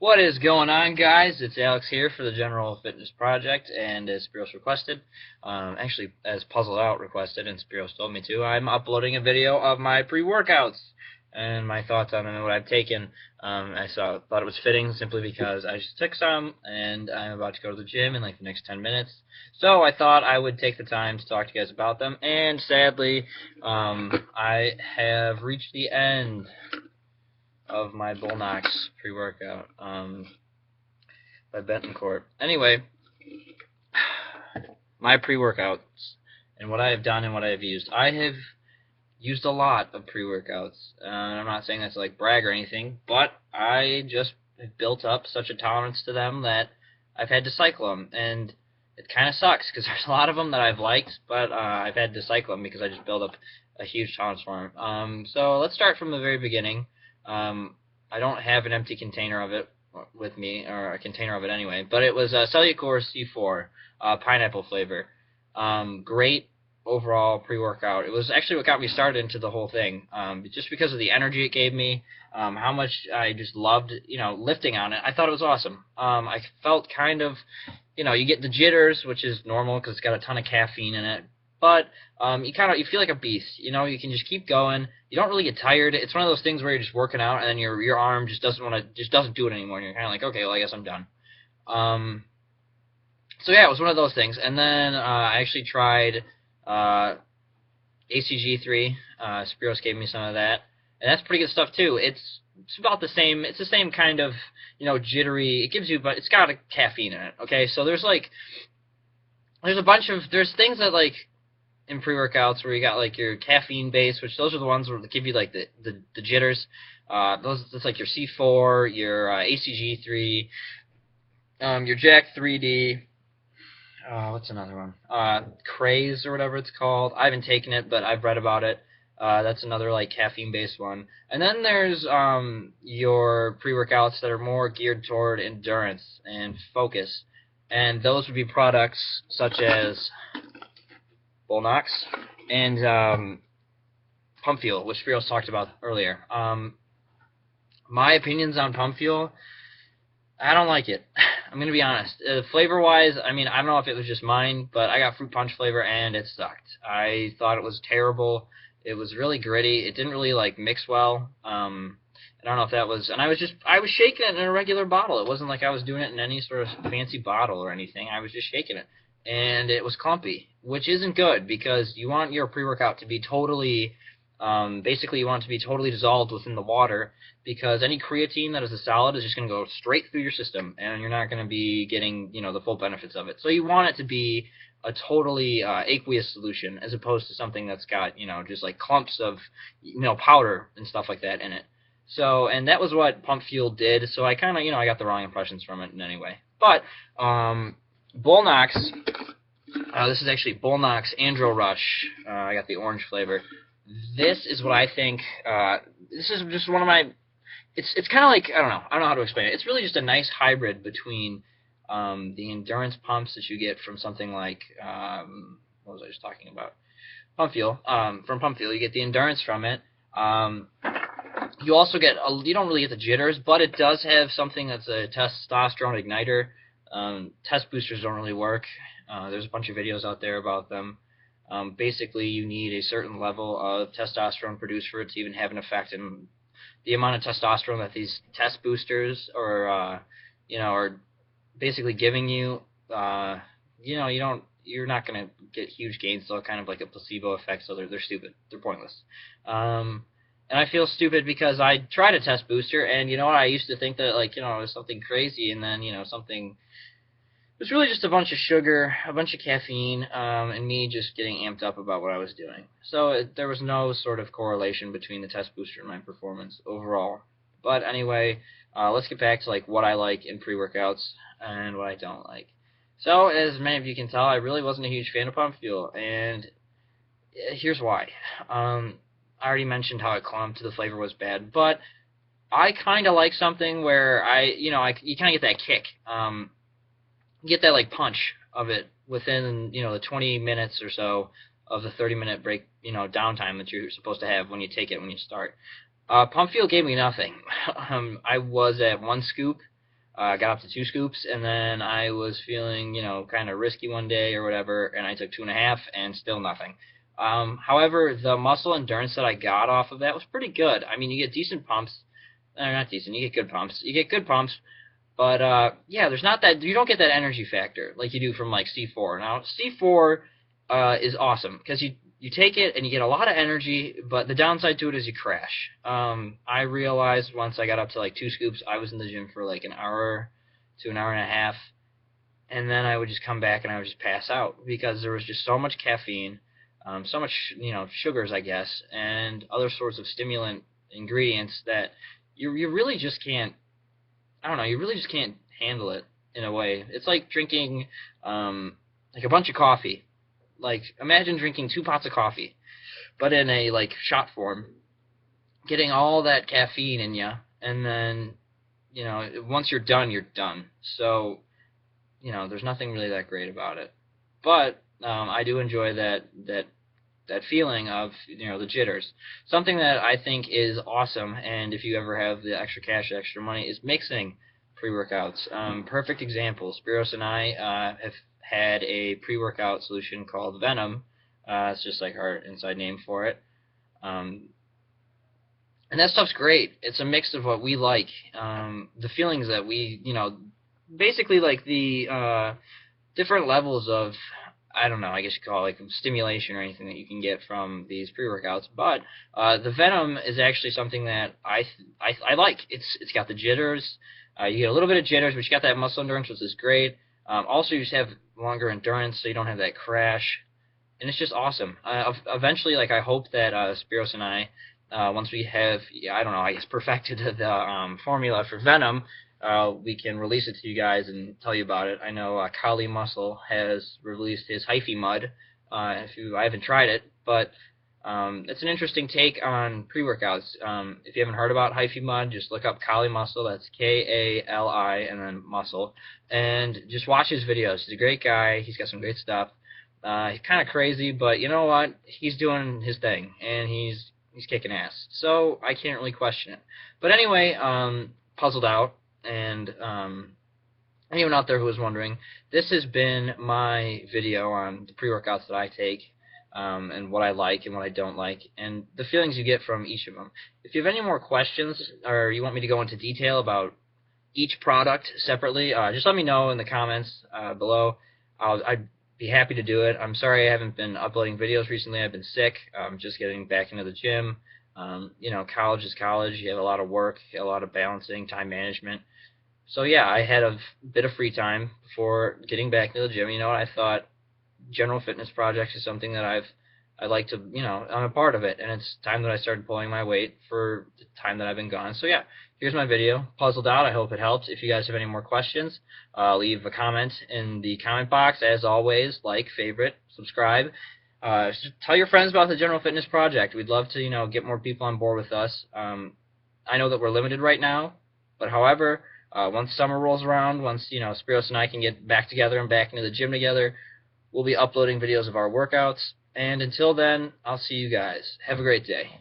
What is going on, guys? It's Alex here for the General Fitness Project, and as Spiros requested, actually as Puzzled Out requested, and Spiros told me to, I'm uploading a video of my pre-workouts and my thoughts on them and what I've taken. Thought it was fitting simply because I just took some, and I'm about to go to the gym in like the next 10 minutes. So I thought I would take the time to talk to you guys about them, and sadly, I have reached the end of my Bullnox pre-workout by Bentoncourt. Anyway, my pre-workouts and what I have done and what I have used. I have used a lot of pre-workouts. I'm not saying that's like brag or anything, but I just have built up such a tolerance to them that I've had to cycle them, and it kind of sucks because there's a lot of them that I've liked, but I've had to cycle them because I just built up a huge tolerance for them. So let's start from the very beginning. I don't have an empty container of it with me, or a container of it anyway, but it was a Cellucor C4, pineapple flavor. Great overall pre-workout. It was actually what got me started into the whole thing, just because of the energy it gave me, how much I just loved, lifting on it. I thought it was awesome. I felt kind of, you get the jitters, which is normal because it's got a ton of caffeine in it, but you feel like a beast. You can just keep going. You don't really get tired. It's one of those things where you're just working out, and then your arm just doesn't do it anymore. And you're kind of like, okay, well, I guess I'm done. So yeah, it was one of those things. And then I actually tried ACG3. Spiros gave me some of that, and that's pretty good stuff too. It's about the same. It's the same kind of jittery. It gives you, but it's got a caffeine in it. Okay, so there's things that like in pre-workouts where you got like your caffeine base, which those are the ones that give you like the jitters. That's like your C4, your ACG3, your Jack 3D. What's another one? Craze or whatever it's called. I haven't taken it, but I've read about it. That's another like caffeine-based one. And then there's your pre-workouts that are more geared toward endurance and focus, and those would be products such as Bullnox and Pump Fuel, which Spiros talked about earlier. My opinions on Pump Fuel, I don't like it. I'm going to be honest. Flavor-wise, I don't know if it was just mine, but I got fruit punch flavor, and it sucked. I thought it was terrible. It was really gritty. It didn't really, mix well. I don't know if that was... And I was shaking it in a regular bottle. It wasn't like I was doing it in any sort of fancy bottle or anything. I was just shaking it. And it was clumpy, which isn't good because you want your pre-workout to be totally... basically, you want it to be totally dissolved within the water, because any creatine that is a solid is just going to go straight through your system, and you're not going to be getting, the full benefits of it. So you want it to be a totally aqueous solution, as opposed to something that's got, just like clumps of, powder and stuff like that in it. So, and that was what Pump Fuel did. So I kind of, I got the wrong impressions from it in any way. But Bullnox. This is actually Bullnox Andro Rush. I got the orange flavor. This is what I think. This is just one of my. It's kind of like I don't know how to explain it. It's really just a nice hybrid between the endurance pumps that you get from something like what was I just talking about? Pump Fuel. From Pump Fuel, you get the endurance from it. You also get you don't really get the jitters, but it does have something that's a testosterone igniter. Test boosters don't really work. There's a bunch of videos out there about them. Basically, you need a certain level of testosterone produced for it to even have an effect. And the amount of testosterone that these test boosters are basically giving you, you're not going to get huge gains. They're kind of like a placebo effect, so they're stupid. They're pointless. And I feel stupid because I tried a test booster, and I used to think that it was something crazy, and then something. It was really just a bunch of sugar, a bunch of caffeine, and me just getting amped up about what I was doing. So there was no sort of correlation between the test booster and my performance overall. But anyway, let's get back to what I like in pre-workouts and what I don't like. So as many of you can tell, I really wasn't a huge fan of Pump Fuel, and here's why. I already mentioned how it clumped, the flavor was bad, but I kind of like something where you kind of get that kick. Get that punch of it within the 20 minutes or so of the 30-minute break downtime that you're supposed to have when you take it when you start. Pump Fuel gave me nothing. I was at 1 scoop got up to 2 scoops, and then I was feeling, kind of risky one day or whatever, and I took 2.5, and still nothing. However, the muscle endurance that I got off of that was pretty good. I mean, you get decent pumps. Not decent. You get good pumps. You get good pumps, but yeah, there's not that. You don't get that energy factor like you do from like C4. Now, C4 is awesome because you take it and you get a lot of energy, but the downside to it is you crash. I realized once I got up to like 2 scoops, I was in the gym for like an hour to an hour and a half, and then I would just come back and I would just pass out because there was just so much caffeine, so much sugars, I guess, and other sorts of stimulant ingredients that you really just can't. I don't know. You really just can't handle it in a way. It's like drinking like a bunch of coffee. Like imagine drinking 2 pots of coffee, but in a like shot form, getting all that caffeine in you, and then once you're done, you're done. So there's nothing really that great about it. But I do enjoy that feeling of the jitters. Something that I think is awesome, and if you ever have the extra cash, extra money, is mixing pre-workouts. Perfect example. Spiros and I have had a pre-workout solution called Venom. It's just like our inside name for it. And that stuff's great. It's a mix of what we like, the feelings that we, basically like the different levels of, I don't know, I guess you call it like stimulation or anything that you can get from these pre-workouts. But the Venom is actually something that I like. It's got the jitters. You get a little bit of jitters, but you got that muscle endurance, which is great. Also, you just have longer endurance, so you don't have that crash, and it's just awesome. Eventually, like I hope that Spiros and I, once we have, I don't know, I guess perfected the formula for Venom, we can release it to you guys and tell you about it. I know Kali Muscle has released his Hyphy Mud. I haven't tried it, but it's an interesting take on pre-workouts. If you haven't heard about Hyphy Mud, just look up Kali Muscle. That's Kali and then Muscle, and just watch his videos. He's a great guy. He's got some great stuff. He's kind of crazy, but you know what? He's doing his thing, and he's kicking ass. So I can't really question it. But anyway, puzzled out. And anyone out there who is wondering, this has been my video on the pre-workouts that I take, and what I like and what I don't like, and the feelings you get from each of them. If you have any more questions, or you want me to go into detail about each product separately, just let me know in the comments below. I'd be happy to do it. I'm sorry I haven't been uploading videos recently. I've been sick. I'm just getting back into the gym. College is college. You have a lot of work, a lot of balancing, time management. So yeah, I had a bit of free time before getting back into the gym. I thought General Fitness Project is something that I'd like to, I'm a part of it, and it's time that I started pulling my weight for the time that I've been gone. So yeah, here's my video. Puzzled out. I hope it helped. If you guys have any more questions, leave a comment in the comment box. As always, like, favorite, subscribe. Tell your friends about the General Fitness Project. We'd love to, get more people on board with us. I know that we're limited right now, but however, once summer rolls around, once, Spiros and I can get back together and back into the gym together, we'll be uploading videos of our workouts. And until then, I'll see you guys. Have a great day.